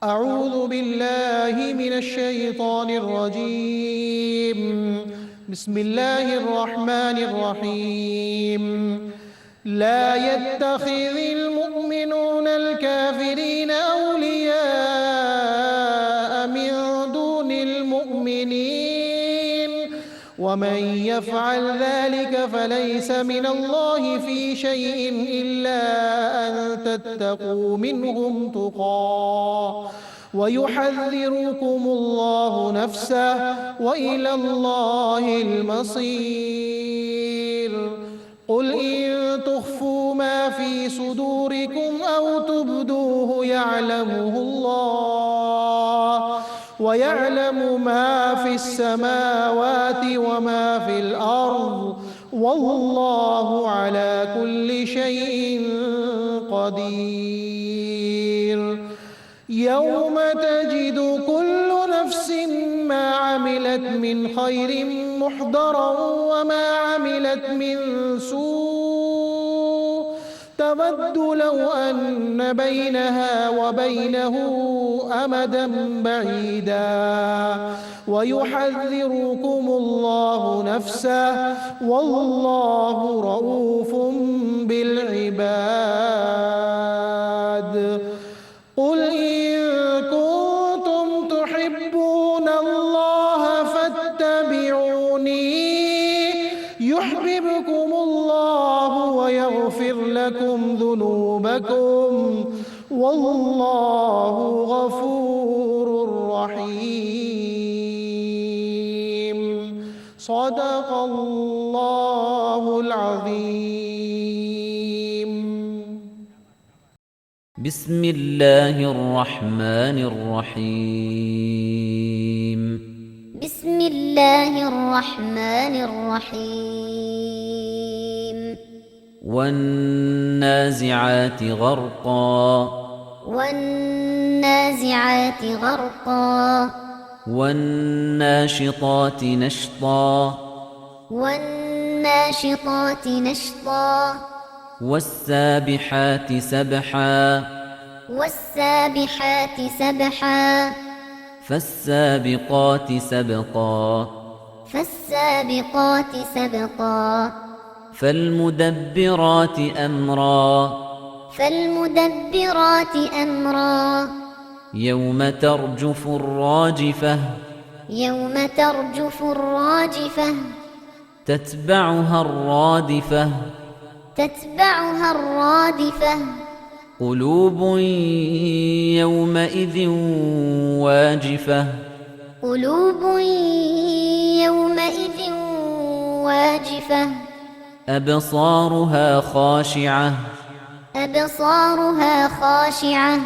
أعوذ بالله من الشيطان الرجيم. بسم الله الرحمن الرحيم. لا يتخذ المؤمنون الكافرين أولياء من دون المؤمنين ومن يفعل ذلك فليس من الله في شيء إلا أن تتقوا منهم تقاه ويحذركم الله نفسه وإلى الله المصير. قل إن تخفوا ما في صدوركم أو تبدوه يعلمه الله ويعلم ما في السماوات وما في الأرض والله على كل شيء قدير. يوم تجد كل نفس ما عملت من خير محضرا وما عملت من سوء تود لو أن بينها وبينه أمدا بعيدا ويحذركم الله نفسه والله رؤوف بالعباد. قل إن كنتم تحبون الله فاتبعوني يحببكم الله ويغفر لكم ذنوبكم والله غفور رحيم. صدق الله العظيم. بسم الله الرحمن الرحيم. بسم الله الرحمن الرحيم. والنازعات غرقا والنازعات غرقا والناشطات نشطا والناشطات نشطا والسابحات سبحا والسابحات سبحا فالسابقات سبقا فالسابقات سبقا فالمدبرات أمرا فالمدبرات أمرا يوم ترجف الراجفة يوم ترجف الراجفة تتبعها الرادفة تتبعها الرادفة قلوب يومئذ واجفة قلوب يومئذ واجفة أبصارها خاشعة أبصارها خاشعة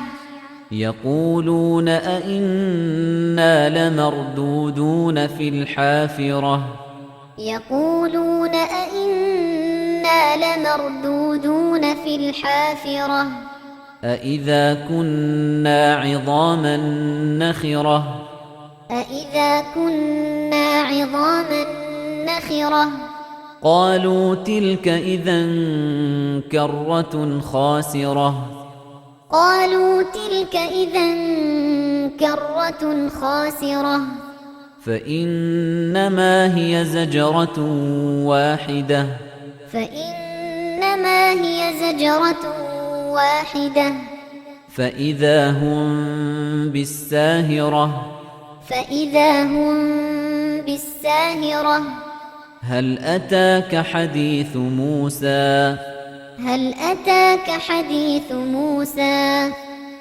يقولون أئنا لمردودون في الحافرة يقولون أئنا لمردودون في الحافرة أئذا كنا عظاما نخرة أئذا كنا عظاما نخرة قالوا تلك إذا كرة خاسرة قالوا تلك إذا كرة خاسرة فإنما هي زجرة واحدة فإنما هي زجرة واحدة فإذا هم بالساهرة فإذا هم بالساهرة هل أتاك حديث موسى هل أتاك حديث موسى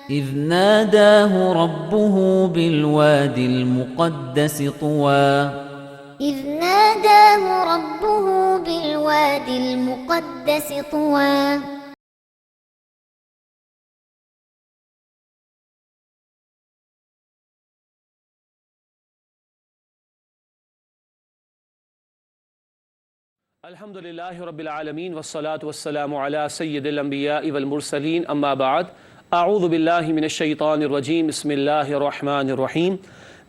إذ ناداه ربه بالوادي المقدس طوى إذ ناداه ربه بالوادي المقدس طوى الحمد لله رب العالمين والصلاة والسلام على سيد الأنبياء والمرسلين أما بعد أعوذ بالله من الشيطان الرجيم بسم الله الرحمن الرحيم.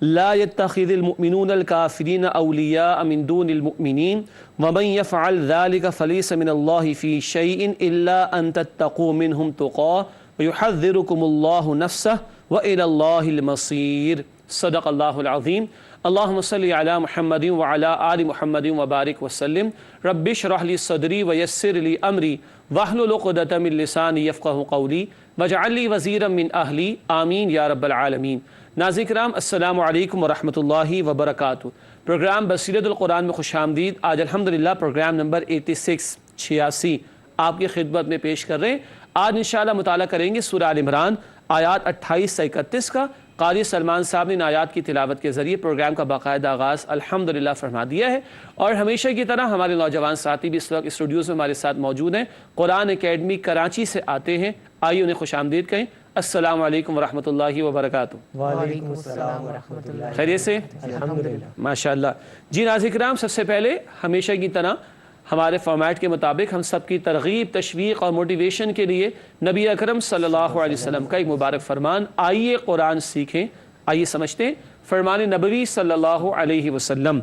لا يتخذ المؤمنون الكافرين أولياء من دون المؤمنين ومن يفعل ذلك فليس من الله في شيء إلا أن تتقوا منهم تقاه ويحذركم الله نفسه وإلى الله المصير صدق الله العظيم اللهم صل على محمد وعلى آل محمد وبارك وسلم رب اشرح لي صدري ويسر لي أمري واحلل عقدة من لساني يفقهوا قولي واجعل لي وزيرا من أهلي آمين یا رب العالمین۔ ناظرین کرام السلام علیکم ورحمۃ اللہ وبرکاتہ۔ پروگرام بصیرت القرآن میں خوش آمدید۔ آج الحمدللہ پروگرام نمبر 86 آپ کی خدمت میں پیش کر رہے ہیں۔ آج انشاءاللہ مطالعہ کریں گے سورہ آل عمران آیات 28 سے 31 کا۔ قاری سلمان صاحب نے ان آیات کی تلاوت کے ذریعے پروگرام کا باقاعدہ آغاز الحمدللہ فرما دیا ہے، اور ہمیشہ کی طرح ہمارے نوجوان ساتھی بھی اس وقت اسٹوڈیوز میں ہمارے ساتھ موجود ہیں، قرآن اکیڈمی کراچی سے آتے ہیں۔ آئیے انہیں خوش آمدید کہیں۔ السلام علیکم ورحمۃ اللہ وبرکاتہ۔ وعلیکم السلام ورحمۃ اللہ۔ خیریت سے؟ الحمدللہ۔ ماشاءاللہ۔ جی ناظرین کرام، سب سے پہلے ہمیشہ کی طرح ہمارے فارمیٹ کے مطابق ہم سب کی ترغیب، تشویق اور موٹیویشن کے لیے نبی اکرم صلی اللہ علیہ وسلم کا ایک مبارک فرمان، آئیے قرآن سیکھیں، آئیے سمجھتے ہیں۔ فرمان نبوی صلی اللہ علیہ وسلم،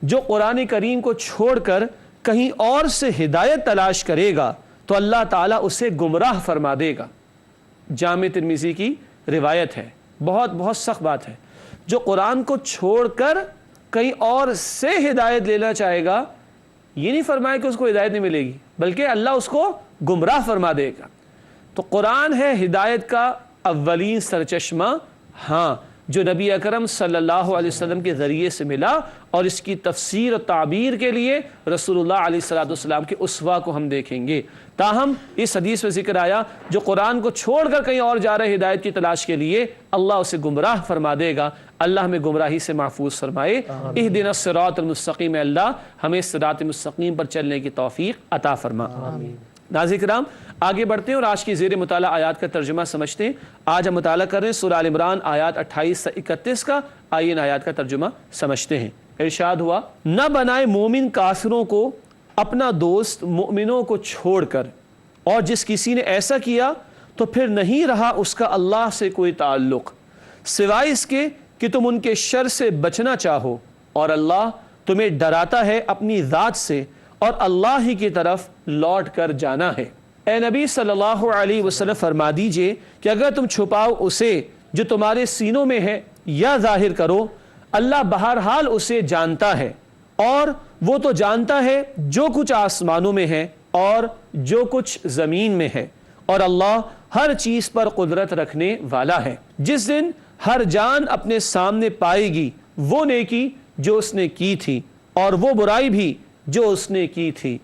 جو قرآن کریم کو چھوڑ کر کہیں اور سے ہدایت تلاش کرے گا تو اللہ تعالیٰ اسے گمراہ فرما دے گا۔ جامع ترمذی کی روایت ہے، بہت سخت بات ہے۔ جو قرآن کو چھوڑ کر کہیں اور سے ہدایت لینا چاہے گا، یہ نہیں فرمایا کہ اس کو ہدایت نہیں ملے گی، بلکہ اللہ اس کو گمراہ فرما دے گا۔ تو قرآن ہے ہدایت کا اولین سرچشمہ، ہاں، جو نبی اکرم صلی اللہ علیہ وسلم کے ذریعے سے ملا، اور اس کی تفسیر و تعبیر کے لیے رسول اللہ علیہ السلام کے اسوہ کو ہم دیکھیں گے۔ تاہم اس حدیث میں ذکر آیا جو قرآن کو چھوڑ کر کہیں اور جا رہے ہدایت کی تلاش کے لیے، اللہ اسے گمراہ فرما دے گا۔ اللہ ہمیں گمراہی سے محفوظ فرمائے۔ اہدنا الصراط المستقیم، اللہ ہمیں صراط مستقیم پر چلنے کی توفیق عطا فرما۔ ناظرین کرام، آگے بڑھتے ہیں اور آج کی زیر مطالعہ آیات کا ترجمہ سمجھتے ہیں۔ آج ہم مطالعہ کر رہے ہیں سورہ آل عمران آیات 28 سے 31 کا۔ آئیے ان آیات کا ترجمہ سمجھتے ہیں۔ ارشاد ہوا، نہ بنائے مومن کافروں کو اپنا دوست مومنوں کو چھوڑ کر، اور جس کسی نے ایسا کیا تو پھر نہیں رہا اس کا اللہ سے کوئی تعلق، سوائے اس کے کہ تم ان کے شر سے بچنا چاہو، اور اللہ تمہیں ڈراتا ہے اپنی ذات سے، اور اللہ ہی کی طرف لوٹ کر جانا ہے۔ اے نبی صلی اللہ علیہ وسلم فرما دیجئے کہ اگر تم چھپاؤ اسے جو تمہارے سینوں میں ہے یا ظاہر کرو، اللہ بہرحال اسے جانتا ہے، اور وہ تو جانتا ہے جو کچھ آسمانوں میں ہے اور جو کچھ زمین میں ہے، اور اللہ ہر چیز پر قدرت رکھنے والا ہے۔ جس دن ہر جان اپنے سامنے پائے گی وہ نیکی جو اس نے کی تھی، اور وہ برائی بھی جو اس نے کی تھی،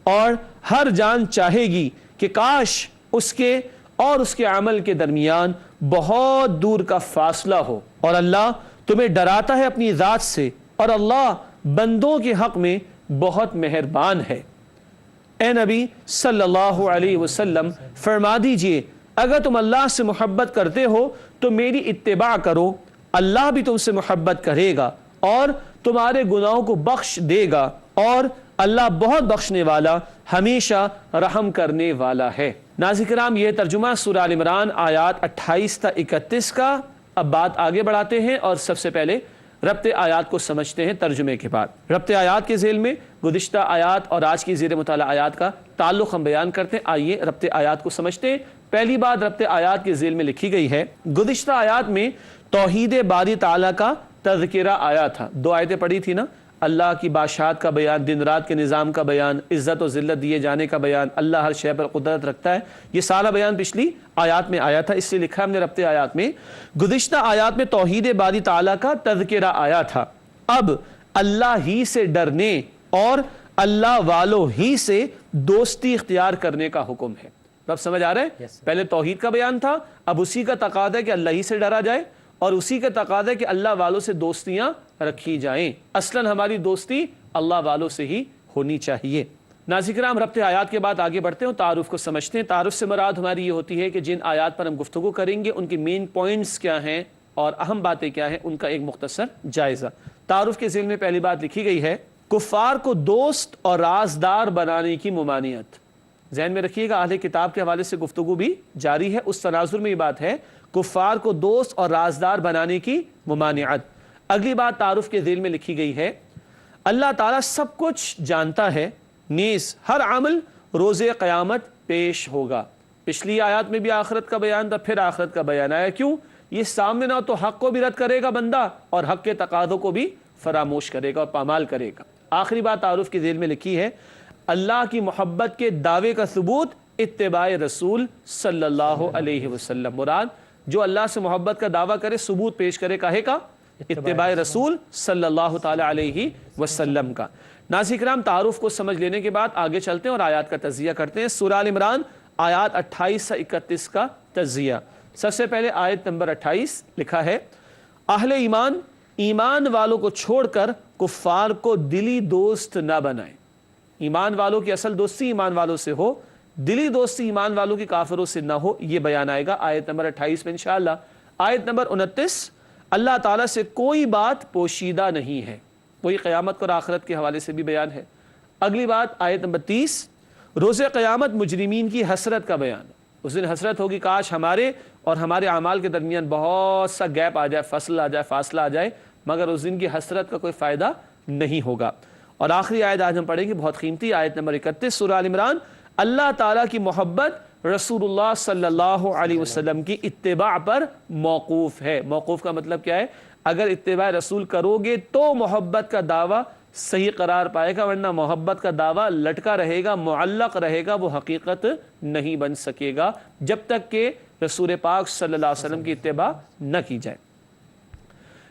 اور ہر جان چاہے گی کہ کاش اس کے اور اس کے عمل کے درمیان بہت دور کا فاصلہ ہو، اور اللہ تمہیں ڈراتا ہے اپنی ذات سے، اور اللہ بندوں کے حق میں بہت مہربان ہے۔ اے نبی صلی اللہ علیہ وسلم فرما دیجئے اگر تم اللہ سے محبت کرتے ہو تو میری اتباع کرو، اللہ بھی تم سے محبت کرے گا اور تمہارے گناہوں کو بخش دے گا، اور اللہ بہت بخشنے والا، ہمیشہ رحم کرنے والا ہے۔ ناظرین کرام، یہ ترجمہ سورہ آل عمران آیات 28 تا 31 کا۔ اب بات آگے بڑھاتے ہیں اور سب سے پہلے ربط آیات کو سمجھتے ہیں ترجمے کے بعد۔ ربط آیات کے ذیل میں گزشتہ آیات اور آج کی زیر مطالعہ آیات کا تعلق ہم بیان کرتے ہیں۔ آئیے ربط آیات کو سمجھتے ہیں۔ پہلی بات ربط آیات کے ذیل میں لکھی گئی ہے، گزشتہ آیات میں توحید باری تعالیٰ کا تذکرہ آیا تھا۔ 2 آیتیں پڑھی تھی نا، اللہ کی بادشاہت کا بیان، دن رات کے نظام کا بیان، عزت و ذلت دیے جانے کا بیان، اللہ ہر شے پر قدرت رکھتا ہے، یہ سارا بیان پچھلی آیات میں آیا تھا، اس لیے لکھا ہم نے ربط آیات میں۔ گزشتہ آیات میں توحید باری تعالیٰ کا تذکرہ آیا تھا، اب اللہ ہی سے ڈرنے اور اللہ والوں ہی سے دوستی اختیار کرنے کا حکم ہے۔ اب سمجھ آ رہا ہے؟ پہلے توحید کا بیان تھا، اب اسی کا تقاضا ہے کہ اللہ ہی سے ڈرا جائے، اور اسی کا تقاضا ہے کہ اللہ والوں سے دوستیاں رکھی جائیں۔ اصلاً ہماری دوستی اللہ والوں سے ہی ہونی چاہیے۔ ناظرین کرام، ربط آیات کے بعد آگے بڑھتے ہیں، تعارف کو سمجھتے ہیں۔ تعارف سے مراد ہماری یہ ہوتی ہے کہ جن آیات پر ہم گفتگو کریں گے ان کی مین پوائنٹس کیا ہیں اور اہم باتیں کیا ہیں، ان کا ایک مختصر جائزہ۔ تعارف کے ذیل میں پہلی بات لکھی گئی ہے، کفار کو دوست اور رازدار بنانے کی ممانعت۔ ذہن میں رکھیے گا، اہل کتاب کے حوالے سے گفتگو بھی جاری ہے، اس تناظر میں یہ بات ہے، کفار کو دوست اور رازدار بنانے کی ممانعت۔ اگلی بات تعارف کے ذیل میں لکھی گئی ہے، اللہ تعالیٰ سب کچھ جانتا ہے، نیز ہر عمل روز قیامت پیش ہوگا۔ پچھلی آیات میں بھی آخرت کا بیان تھا، پھر آخرت کا بیان آیا، کیوں؟ یہ سامنے نہ ہو تو حق کو بھی رد کرے گا بندہ اور حق کے تقاضوں کو بھی فراموش کرے گا اور پامال کرے گا۔ آخری بات تعارف کی ذیل میں لکھی ہے، اللہ کی محبت کے دعوے کا ثبوت اتباع رسول صلی اللہ علیہ وسلم۔ مراد جو اللہ سے محبت کا دعویٰ کرے ثبوت پیش کرے کاہے کا؟ اتباع رسول صلی اللہ تعالی علیہ وسلم کا۔ ناظرین کرام، تعارف کو سمجھ لینے کے بعد آگے چلتے ہیں اور آیات کا تجزیہ کرتے ہیں۔ سورہ آل عمران آیات 28 سے 31 کا تجزیہ۔ سب سے پہلے آیت نمبر 28 لکھا ہے، اہل ایمان ایمان والوں کو چھوڑ کر کفار کو دلی دوست نہ بنائیں۔ ایمان والوں کی اصل دوستی ایمان والوں سے ہو، دلی دوستی ایمان والوں کی کافروں سے نہ ہو، یہ بیان آئے گا آیت نمبر 28 میں انشاءاللہ۔ آیت نمبر 29، اللہ تعالیٰ سے کوئی بات پوشیدہ نہیں ہے، وہی قیامت اور آخرت کے حوالے سے بھی بیان ہے۔ اگلی بات آیت نمبر 30، روز قیامت مجرمین کی حسرت کا بیان۔ اس دن حسرت ہوگی کاش ہمارے اور ہمارے اعمال کے درمیان بہت سا گیپ آ جائے، فصل آ جائے، فاصلہ آ جائے، مگر اس دن کی حسرت کا کوئی فائدہ نہیں ہوگا۔ اور آخری آیت آج ہم پڑھیں گے، بہت قیمتی آیت نمبر 31 سورہ آل عمران۔ اللہ تعالیٰ کی محبت رسول اللہ صلی اللہ علیہ وسلم کی اتباع پر موقوف ہے۔ موقوف کا مطلب کیا ہے؟ اگر اتباع رسول کرو گے تو محبت کا دعویٰ صحیح قرار پائے گا، ورنہ محبت کا دعویٰ لٹکا رہے گا، معلق رہے گا، وہ حقیقت نہیں بن سکے گا جب تک کہ رسول پاک صلی اللہ علیہ وسلم کی اتباع نہ کی جائے۔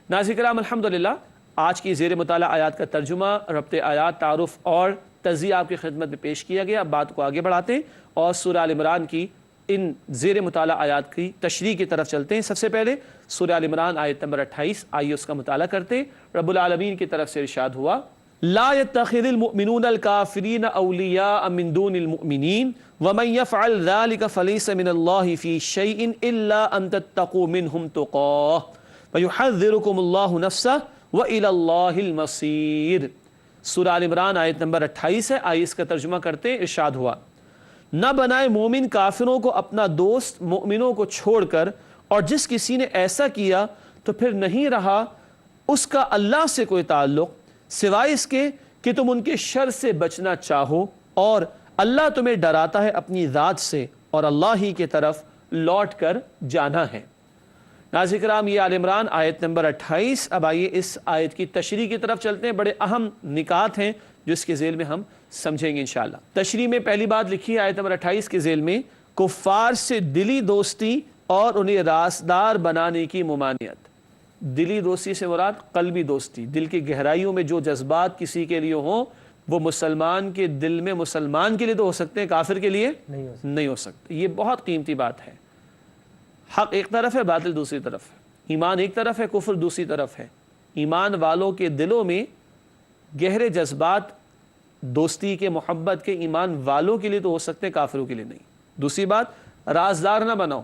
ناظرین کرام، الحمدللہ آج کی زیر مطالعہ آیات کا ترجمہ، ربط آیات، تعارف اور تجزیہ آپ کی خدمت میں پیش کیا گیا۔ اب بات کو آگے بڑھاتے ہیں اور سورہ آل عمران کی ان زیر مطالعہ آیات کی تشریح کی طرف چلتے ہیں۔ سب سے پہلے سورہ آل عمران آیت نمبر 28، آئیے اس کا مطالعہ کرتے ہیں۔ رب العالمین کی طرف سے ارشاد ہوا، لا يتخذ المؤمنون الكافرین اولیاء من دون المؤمنین ومن يفعل ذلك فليس من الله في شيء الا ان تتقوا منهم تقاه ويحذركم الله نفسه وإلى الله المصير۔ سورہ آل عمران آیت نمبر 28 ہے، آئیے اس کا ترجمہ کرتے ہیں۔ ارشاد ہوا، نہ بنائے مومن کافروں کو اپنا دوست مومنوں کو چھوڑ کر، اور جس کسی نے ایسا کیا تو پھر نہیں رہا اس کا اللہ سے کوئی تعلق سوائے اس کے کہ تم ان کے شر سے بچنا چاہو، اور اللہ تمہیں ڈراتا ہے اپنی ذات سے اور اللہ ہی کی طرف لوٹ کر جانا ہے۔ ناظرین کرام، یہ آل عمران آیت نمبر 28۔ اب آئیے اس آیت کی تشریح کی طرف چلتے ہیں۔ بڑے اہم نکات ہیں جو اس کے ذیل میں ہم سمجھیں گے انشاءاللہ۔ تشریح میں پہلی بات لکھی ہے آیت نمبر 28 کے ذیل میں، کفار سے دلی دوستی اور انہیں راسدار بنانے کی ممانعت۔ دلی دوستی سے مراد قلبی دوستی، دل کی گہرائیوں میں جو جذبات کسی کے لیے ہوں وہ مسلمان کے دل میں مسلمان کے لیے تو ہو سکتے ہیں، کافر کے لیے نہیں ہو سکتے۔ یہ بہت قیمتی بات ہے۔ حق ایک طرف ہے، باطل دوسری طرف ہے، ایمان ایک طرف ہے، کفر دوسری طرف ہے۔ ایمان والوں کے دلوں میں گہرے جذبات دوستی کے، محبت کے، ایمان والوں کے لیے تو ہو سکتے ہیں، کافروں کے لیے نہیں۔ دوسری بات، رازدار نہ بناؤ،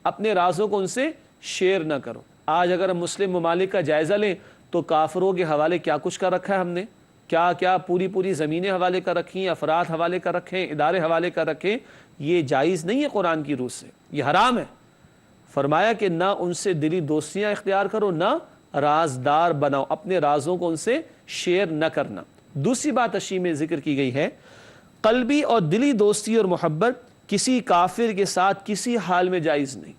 اپنے رازوں کو ان سے شیئر نہ کرو۔ آج اگر ہم مسلم ممالک کا جائزہ لیں تو کافروں کے حوالے کیا کچھ کر رکھا ہے ہم نے، کیا پوری زمینیں حوالے کر رکھی ہیں، افراد حوالے کر رکھے ہیں، ادارے حوالے کر رکھے۔ یہ جائز نہیں ہے قرآن کی روح سے، یہ حرام ہے۔ فرمایا کہ نہ ان سے دلی دوستیاں اختیار کرو، نہ رازدار بناؤ، اپنے رازوں کو ان سے شیئر نہ کرنا۔ دوسری بات تشریح میں ذکر کی گئی ہے، قلبی اور دلی دوستی اور محبت کسی کافر کے ساتھ کسی حال میں جائز نہیں۔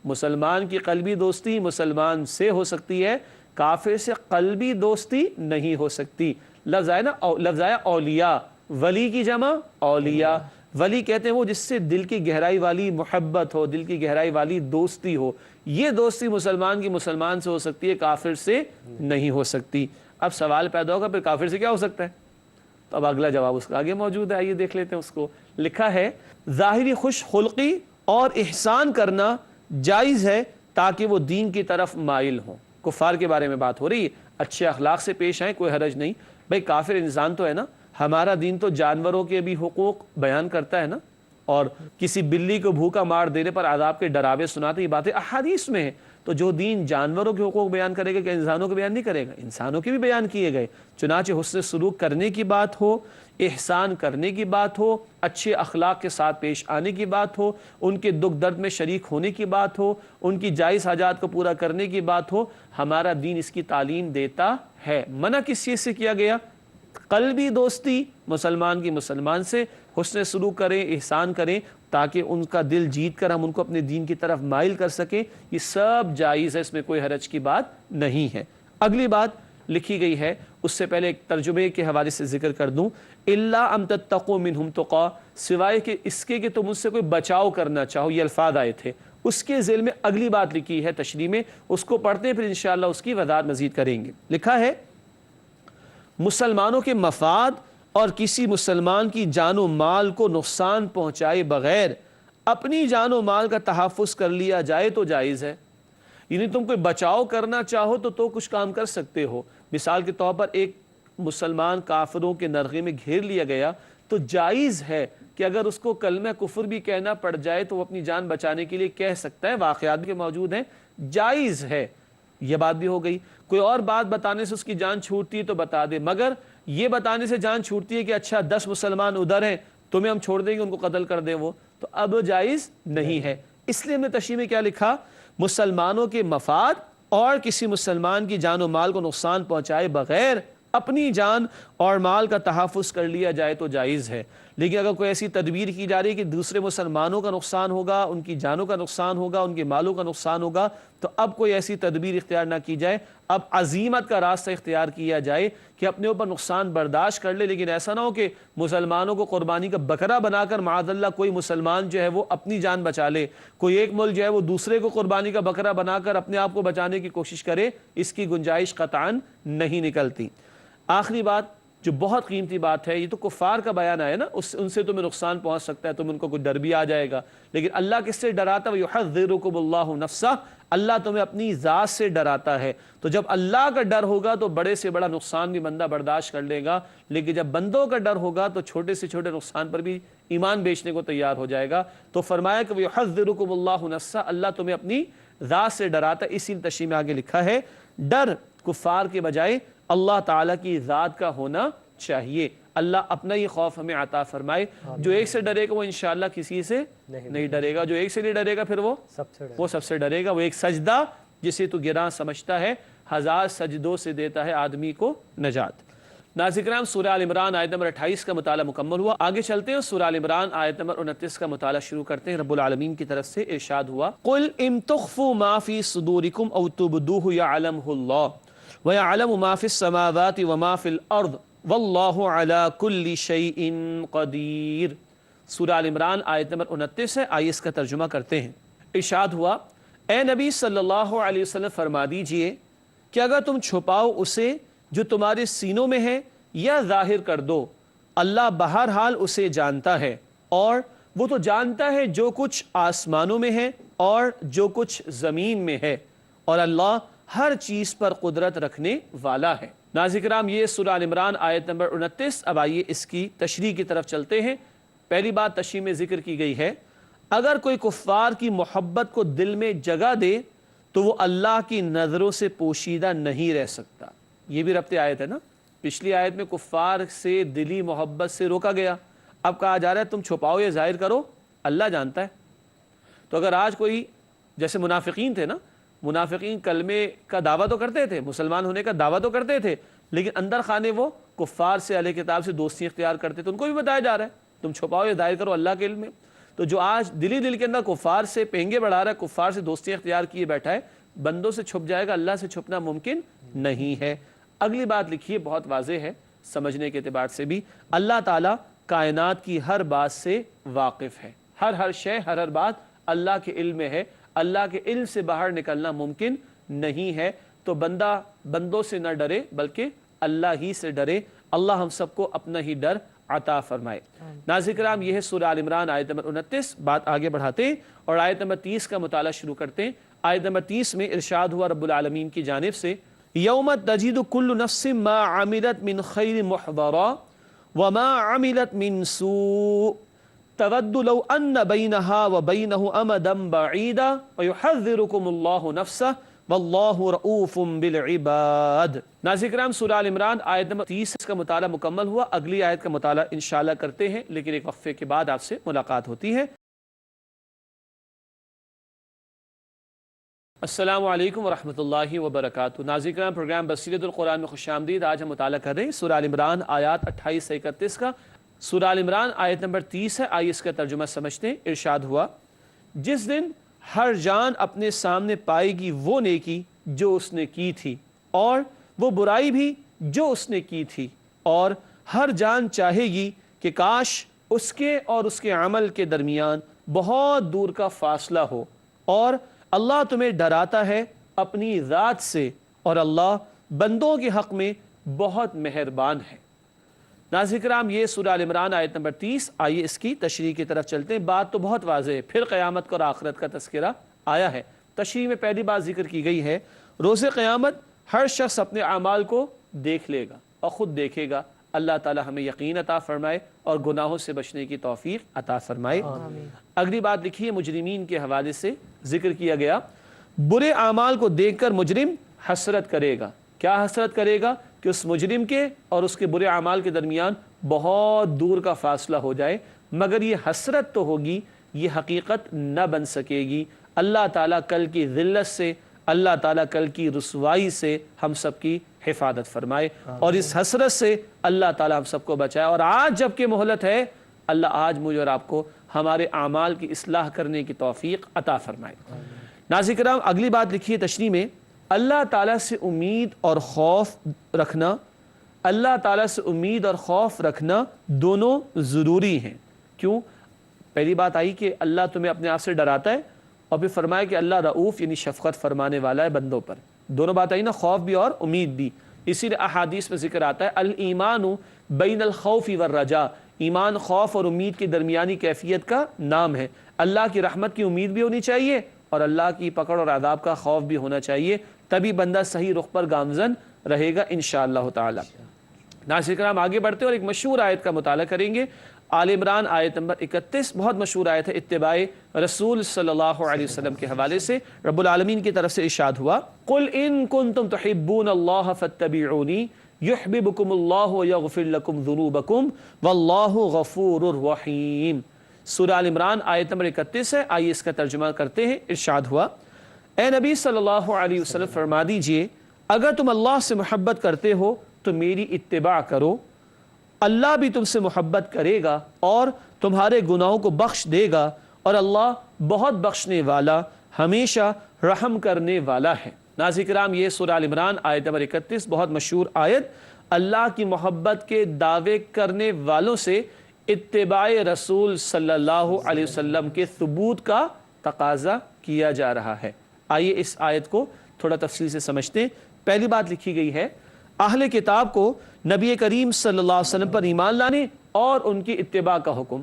مسلمان کی قلبی دوستی مسلمان سے ہو سکتی ہے، کافر سے قلبی دوستی نہیں ہو سکتی۔ لفظ آیا اولیاء، ولی کی جمع اولیاء۔ ولی کہتے ہیں وہ جس سے دل کی گہرائی والی محبت ہو، دل کی گہرائی والی دوستی ہو۔ یہ دوستی مسلمان کی مسلمان سے ہو سکتی ہے، کافر سے نہیں ہو سکتی۔ اب سوال پیدا ہوگا پھر کافر سے کیا ہو سکتا ہے؟ تو اب اگلا جواب اس کا آگے موجود ہے، آئیے دیکھ لیتے ہیں اس کو۔ لکھا ہے، ظاہری خوش خلقی اور احسان کرنا جائز ہے تاکہ وہ دین کی طرف مائل ہوں۔ کفار کے بارے میں بات ہو رہی ہے، اچھے اخلاق سے پیش آئیں، کوئی حرج نہیں۔ بھئی کافر انسان تو ہے نا، ہمارا دین تو جانوروں کے بھی حقوق بیان کرتا ہے نا، اور کسی بلی کو بھوکا مار دینے پر عذاب کے ڈراوے سناتے، یہ باتیں احادیث میں ہیں۔ تو جو دین جانوروں کے حقوق بیان کرے گا کہ انسانوں کے بیان نہیں کرے گا؟ انسانوں کے بھی بیان کیے گئے۔ چنانچہ حسن سلوک کرنے کی بات ہو، احسان کرنے کی بات ہو، اچھے اخلاق کے ساتھ پیش آنے کی بات ہو، ان کے دکھ درد میں شریک ہونے کی بات ہو، ان کی جائز حاجات کو پورا کرنے کی بات ہو، ہمارا دین اس کی تعلیم دیتا ہے۔ منع کس چیز سے کیا گیا؟ قلبی دوستی مسلمان کی مسلمان سے، حسن سلوک کریں، احسان کریں، تاکہ ان کا دل جیت کر ہم ان کو اپنے دین کی طرف مائل کر سکیں، یہ سب جائز ہے، اس میں کوئی حرج کی بات نہیں ہے۔ اگلی بات لکھی گئی ہے، اس سے پہلے ایک ترجمے کے حوالے سے ذکر کر دوں، الا ان تتقوا منہم تقا، سوائے کہ اس کے کہ تم ان سے کوئی بچاؤ کرنا چاہو، یہ الفاظ آئے تھے۔ اس کے ذیل میں اگلی بات لکھی ہے تشریح میں، اس کو پڑھتے ہیں پھر انشاءاللہ اس کی وضاحت مزید کریں گے۔ لکھا ہے مسلمانوں کے مفاد اور کسی مسلمان کی جان و مال کو نقصان پہنچائے بغیر اپنی جان و مال کا تحفظ کر لیا جائے تو جائز ہے۔ یعنی تم کوئی بچاؤ کرنا چاہو تو کچھ کام کر سکتے ہو۔ مثال کے طور پر ایک مسلمان کافروں کے نرغے میں گھیر لیا گیا تو جائز ہے کہ اگر اس کو کلمہ کفر بھی کہنا پڑ جائے تو وہ اپنی جان بچانے کے لیے کہہ سکتا ہے، واقعات بھی موجود ہیں، جائز ہے۔ یہ بات بھی ہو گئی۔ کوئی اور بات بتانے سے اس کی جان چھوٹتی ہے تو بتا دے، مگر یہ بتانے سے جان چھوٹتی ہے کہ اچھا 10 مسلمان ادھر ہیں، تمہیں ہم چھوڑ دیں گے، ان کو قتل کر دیں، وہ تو اب جائز نہیں ہے۔ اس لیے ہم نے تشریح میں کیا لکھا، مسلمانوں کے مفاد اور کسی مسلمان کی جان و مال کو نقصان پہنچائے بغیر اپنی جان اور مال کا تحفظ کر لیا جائے تو جائز ہے۔ لیکن اگر کوئی ایسی تدبیر کی جا رہی ہے کہ دوسرے مسلمانوں کا نقصان ہوگا، ان کی جانوں کا نقصان ہوگا، ان کے مالوں کا نقصان ہوگا، تو اب کوئی ایسی تدبیر اختیار نہ کی جائے، اب عزیمت کا راستہ اختیار کیا جائے کہ اپنے اوپر نقصان برداشت کر لے، لیکن ایسا نہ ہو کہ مسلمانوں کو قربانی کا بکرا بنا کر معاذ اللہ کوئی مسلمان جو ہے وہ اپنی جان بچا لے، کوئی ایک ملک جو ہے وہ دوسرے کو قربانی کا بکرا بنا کر اپنے آپ کو بچانے کی کوشش کرے، اس کی گنجائش قطعاً نہیں نکلتی۔ آخری بات جو بہت قیمتی بات ہے، یہ تو کفار کا بیان آیا نا، ان سے تمہیں نقصان پہنچ سکتا ہے، تم ان کو کوئی ڈر بھی آ جائے گا، لیکن اللہ کس سے ڈراتا ہے؟ وَيُحَذِّرُكُمُ اللَّهُ نَفْسَهُ، اللہ تمہیں اپنی ذات سے ڈراتا ہے۔ تو جب اللہ کا ڈر ہوگا تو بڑے سے بڑا نقصان بھی بندہ برداشت کر لے گا، لیکن جب بندوں کا ڈر ہوگا تو چھوٹے سے چھوٹے نقصان پر بھی ایمان بیچنے کو تیار ہو جائے گا۔ تو فرمایا کہ وَيُحَذِّرُكُمُ اللَّهُ نَفْسَهُ، اللہ تمہیں اپنی ذات سے ڈراتا ہے۔ اسی تشریح میں آگے لکھا ہے ڈر کفار کے بجائے اللہ تعالیٰ کی ذات کا ہونا چاہیے۔ اللہ اپنا ہی خوف ہمیں عطا فرمائے۔ جو ایک سے ڈرے گا وہ انشاءاللہ کسی سے نہیں ڈرے گا، جو ایک سے نہیں ڈرے گا پھر وہ سب سے ڈرے گا۔ وہ ایک سجدہ جسے تو گراں سمجھتا ہے 1000 سجدوں سے دیتا ہے آدمی کو نجات۔ ناظرین کرام، سورہ آل عمران آیت نمبر 28 کا مطالعہ مکمل ہوا۔ آگے چلتے ہیں، سورہ آل عمران آیت نمبر 29 کا مطالعہ شروع کرتے ہیں۔ رب العالمین کی طرف سے ارشاد ہوا، قُلْ إِن تُخْفُوا مَا فِي صُدُورِكُمْ أَوْ تُبْدُوهُ يَعْلَمْهُ اللَّهُ وَيَعْلَمُ مَا فِي السَّمَاوَاتِ وَمَا فِي الْأَرْضِ وَاللَّهُ عَلَى كُلِّ شَيْءٍ قَدِيرٌ۔ سورہ آل عمران آیت نمبر 29 ہے، آئیے اس کا ترجمہ کرتے ہیں۔ ارشاد ہوا، اے نبی صلی اللہ علیہ وسلم فرما دیجئے کہ اگر تم چھپاؤ اسے جو تمہارے سینوں میں ہے یا ظاہر کر دو، اللہ بہرحال اسے جانتا ہے، اور وہ تو جانتا ہے جو کچھ آسمانوں میں ہے اور جو کچھ زمین میں ہے، اور اللہ ہر چیز پر قدرت رکھنے والا ہے۔ ناظرین کرام، یہ سورہ آل عمران آیت نمبر 29۔ اب آئیے اس کی تشریح کی طرف چلتے ہیں۔ پہلی بات تشریح میں ذکر کی گئی ہے، اگر کوئی کفار کی محبت کو دل میں جگہ دے تو وہ اللہ کی نظروں سے پوشیدہ نہیں رہ سکتا۔ یہ بھی ربط آیت ہے نا، پچھلی آیت میں کفار سے دلی محبت سے روکا گیا، اب کہا جا رہا ہے تم چھپاؤ یا ظاہر کرو، اللہ جانتا ہے۔ تو اگر آج کوئی جیسے منافقین تھے نا، منافقین کلمے کا دعویٰ تو کرتے تھے، مسلمان ہونے کا دعویٰ تو کرتے تھے، لیکن اندر خانے وہ کفار سے اہل کتاب سے دوستی اختیار کرتے تھے، ان کو بھی بتایا جا رہا ہے تم چھپاؤ یا ظاہر کرو، اللہ کے علم میں۔ تو جو آج دل کے اندر کفار سے پینگے بڑھا رہا ہے، کفار سے دوستی اختیار کیے بیٹھا ہے، بندوں سے چھپ جائے گا، اللہ سے چھپنا ممکن نہیں ہے۔ اگلی بات لکھیے، بہت واضح ہے سمجھنے کے اعتبار سے بھی، اللہ تعالیٰ کائنات کی ہر بات سے واقف ہے، ہر شے، ہر بات اللہ کے علم میں ہے، اللہ کے علم سے باہر نکلنا ممکن نہیں ہے۔ تو بندہ بندوں سے نہ ڈرے بلکہ اللہ ہی سے ڈرے۔ اللہ ہم سب کو اپنا ہی ڈر عطا فرمائے۔ ناظرین کرام، یہ ہے سورہ آل عمران آیت نمبر 29۔ بات آگے بڑھاتے ہیں اور آیت نمبر 30 کا مطالعہ شروع کرتے ہیں۔ آیت نمبر 30 میں ارشاد ہوا رب العالمین کی جانب سے، یوم تجد کل نفس ما عملت من خیر محضرا وما عملت من سوء تود لو ان بینها وبینہ امدا بعیدا ویحذرکم اللہ نفسہ واللہ رؤوف بالعباد۔ ناظرین کرام، سورہ آل عمران آیت نمبر 30 کا مطالعہ مکمل ہوا۔ اگلی آیت کا مطالعہ انشاءاللہ کرتے ہیں، لیکن ایک وقفے کے بعد آپ سے ملاقات ہوتی ہے۔ السلام علیکم ورحمۃ اللہ وبرکاتہ۔ ناظرین کرام، پروگرام بصیرت القرآن میں خوش آمدید۔ آج ہم مطالعہ کر رہے ہیں سورہ آل عمران آیات 28 سے 31 کا۔ سورہ آل عمران آیت نمبر 30 ہے، آئیے اس کا ترجمہ سمجھتے ہیں۔ ارشاد ہوا، جس دن ہر جان اپنے سامنے پائے گی وہ نیکی جو اس نے کی تھی اور وہ برائی بھی جو اس نے کی تھی، اور ہر جان چاہے گی کہ کاش اس کے اور اس کے عمل کے درمیان بہت دور کا فاصلہ ہو، اور اللہ تمہیں ڈراتا ہے اپنی ذات سے، اور اللہ بندوں کے حق میں بہت مہربان ہے۔ ناظرین کرام، یہ سورہ آل عمران آیت نمبر 30۔ آئیے اس کی تشریح کی طرف چلتے ہیں۔ بات تو بہت واضح ہے، پھر قیامت اور آخرت کا تذکرہ آیا ہے۔ تشریح میں پہلی بات ذکر کی گئی ہے، روز قیامت ہر شخص اپنے اعمال کو دیکھ لے گا اور خود دیکھے گا۔ اللہ تعالی ہمیں یقین عطا فرمائے اور گناہوں سے بچنے کی توفیق عطا فرمائے۔ اگلی بات لکھی ہے، مجرمین کے حوالے سے ذکر کیا گیا، برے اعمال کو دیکھ کر مجرم حسرت کرے گا۔ کیا حسرت کرے گا؟ کہ اس مجرم کے اور اس کے برے اعمال کے درمیان بہت دور کا فاصلہ ہو جائے، مگر یہ حسرت تو ہوگی، یہ حقیقت نہ بن سکے گی۔ اللہ تعالیٰ کل کی ذلت سے، اللہ تعالیٰ کل کی رسوائی سے ہم سب کی حفاظت فرمائے، اور اس حسرت سے اللہ تعالیٰ ہم سب کو بچائے۔ اور آج جب کہ مہلت ہے، اللہ آج مجھے اور آپ کو ہمارے اعمال کی اصلاح کرنے کی توفیق عطا فرمائے۔ ناظرین کرام، اگلی بات لکھی ہے تشریح میں، اللہ تعالیٰ سے امید اور خوف رکھنا، اللہ تعالیٰ سے امید اور خوف رکھنا دونوں ضروری ہیں۔ کیوں؟ پہلی بات آئی کہ اللہ تمہیں اپنے آپ سے ڈراتا ہے، اور پھر فرمایا کہ اللہ رؤوف یعنی شفقت فرمانے والا ہے بندوں پر۔ دونوں بات آئی نا، خوف بھی اور امید بھی۔ اسی لیے احادیث میں ذکر آتا ہے، الایمان بین الخوف والرجاء، ایمان خوف اور امید کی درمیانی کیفیت کا نام ہے۔ اللہ کی رحمت کی امید بھی ہونی چاہیے اور اللہ کی پکڑ اور عذاب کا خوف بھی ہونا چاہیے، تبھی بندہ صحیح رخ پر گامزن رہے گا انشاءاللہ تعالی۔ ناظرین کرام، آگے بڑھتے اور ایک مشہور آیت کا مطالعہ کریں گے۔ آل عمران آیت نمبر 31 بہت مشہور آیت ہے، اتباع رسول صلی اللہ علیہ وسلم کے حوالے سے رب العالمین کی طرف سے ارشاد ہوا، قل ان کنتم تحبون اللہ فاتبعونی یحببکم اللہ ویغفر لکم ذنوبکم واللہ غفور رحیم۔ سورہ آل عمران آیت نمبر 31 ہے، آئیے اس کا ترجمہ کرتے ہیں۔ ارشاد ہوا، اے نبی صلی اللہ علیہ وسلم فرما دیجئے، اگر تم اللہ سے محبت کرتے ہو تو میری اتباع کرو، اللہ بھی تم سے محبت کرے گا اور تمہارے گناہوں کو بخش دے گا، اور اللہ بہت بخشنے والا، ہمیشہ رحم کرنے والا ہے۔ ناظرین کرام، یہ سورہ آل عمران آیت نمبر 31 بہت مشہور آیت، اللہ کی محبت کے دعوے کرنے والوں سے اتباع رسول صلی اللہ علیہ وسلم کے ثبوت کا تقاضا کیا جا رہا ہے۔ آئیے اس آیت کو تھوڑا تفصیل سے سمجھتے ہیں۔ پہلی بات لکھی گئی ہے، اہل کتاب کو نبی کریم صلی اللہ علیہ وسلم پر ایمان لانے اور ان کی اتباع کا حکم۔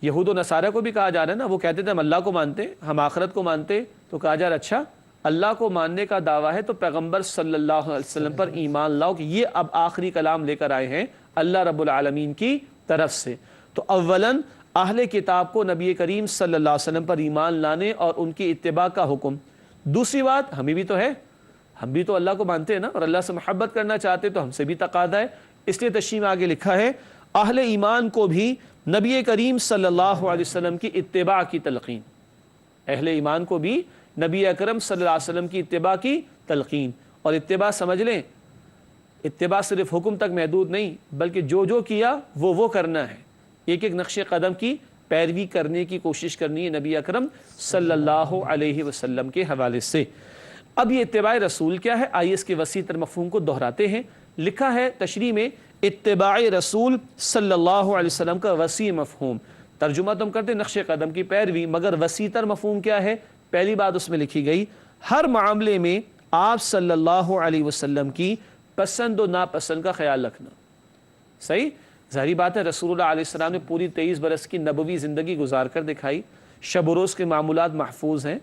یہود و نصارہ کو بھی کہا جا رہا ہے نا، وہ کہتے تھے ہم اللہ کو مانتے، ہم آخرت کو مانتے، تو کہا جا رہا اچھا اللہ کو ماننے کا دعویٰ ہے تو پیغمبر صلی اللہ علیہ وسلم پر ایمان لاؤ، کہ یہ اب آخری کلام لے کر آئے ہیں اللہ رب العالمین کی طرف سے۔ تو اولاً اہل کتاب کو نبی کریم صلی اللہ علیہ وسلم پر ایمان لانے اور ان کی اتباع کا حکم۔ دوسری بات، ہمیں بھی تو ہے، ہم بھی تو اللہ کو مانتے ہیں نا، اور اللہ سے محبت کرنا چاہتے تو ہم سے بھی تقاضا ہے۔ اس لیے تشریح میں آگے لکھا ہے، اہل ایمان کو بھی نبی کریم صلی اللہ علیہ وسلم کی اتباع کی تلقین، اہل ایمان کو بھی نبی اکرم صلی اللہ علیہ وسلم کی اتباع کی تلقین۔ اور اتباع سمجھ لیں، اتباع صرف حکم تک محدود نہیں، بلکہ جو کیا وہ کرنا ہے، ایک ایک نقش قدم کی پیروی کرنے کی کوشش کرنی ہے نبی اکرم صلی اللہ علیہ وسلم کے حوالے سے۔ اب یہ اتباع رسول کیا ہے، آئیے اس کے وسیع تر مفہوم کو دہراتے ہیں۔ لکھا ہے تشریح میں، اتباع رسول صلی اللہ علیہ وسلم کا وسیع مفہوم، ترجمہ تم کرتے نقش قدم کی پیروی، مگر وسیع تر مفہوم کیا ہے؟ پہلی بات اس میں لکھی گئی، ہر معاملے میں آپ صلی اللہ علیہ وسلم کی پسند و ناپسند کا خیال رکھنا۔ صحیح؟ ظاہری بات ہے، رسول اللہ علیہ السلام نے پوری 23 برس کی نبوی زندگی گزار کر دکھائی، شب و روز کے معمولات محفوظ ہیں،